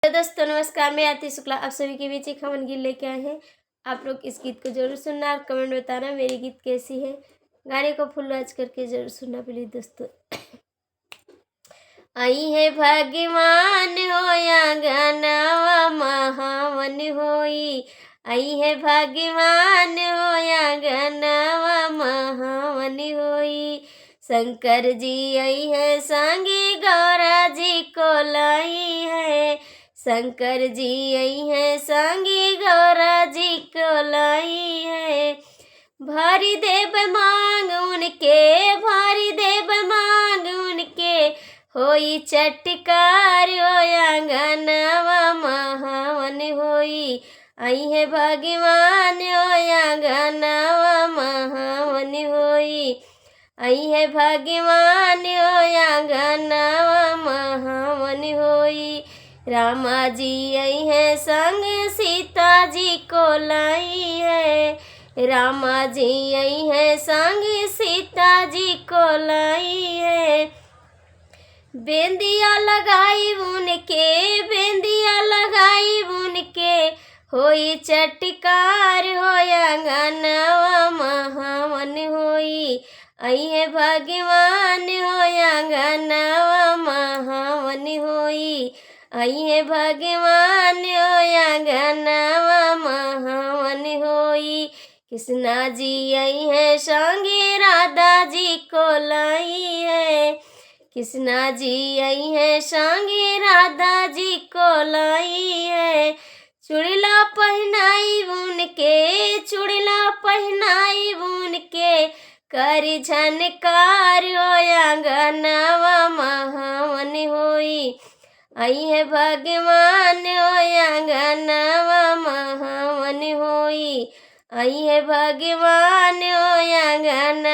तो दोस्तों नमस्कार, मैं आरती शुक्ला आप सभी के बीच एक हवन गीत लेके आए हैं। आप लोग इस गीत को जरूर सुनना और कमेंट बताना मेरी गीत कैसी है। गाने को फुल वॉच करके जरूर सुनना प्लीज दोस्तों। आई है भगवान होया गनावा महावन होई। आई है भगवान होया गनावा महावन होई। शंकर जी आई है संगी गौरा जी को लाई है। शंकर जी आई है संगी गौरा जी को लाई है। भारी देव मांग उनके, भारी देव मांग उनके, होई चटकार होया गनावा महावन होई। आई है भगवान होया गनावा महावन होई। आई है भगवान होया गनावा महावन होई। रामा जी आई है संग सीता जी को लाई है। रामा जी आई है संग सीता जी को लाई है। बेंदिया लगाई उनके, बेंदिया लगाई उनके, होई चटकार होया गनावा महावन होई। आई है भगवान होया गनावा महावन होई। आई है भगवान होया गनावा महावन होई। कृष्णा जी आई है संगे राधा जी को लाई है। कृष्णा जी आई है संगे राधा जी को लाई है। चूड़िला पहनाई उनके, चूड़िला पहनाई उनके, कर झनकार होया गनावा महावन होई। आई है भगवान होया गनावा महावन होई। आई है भगवान होया गनावा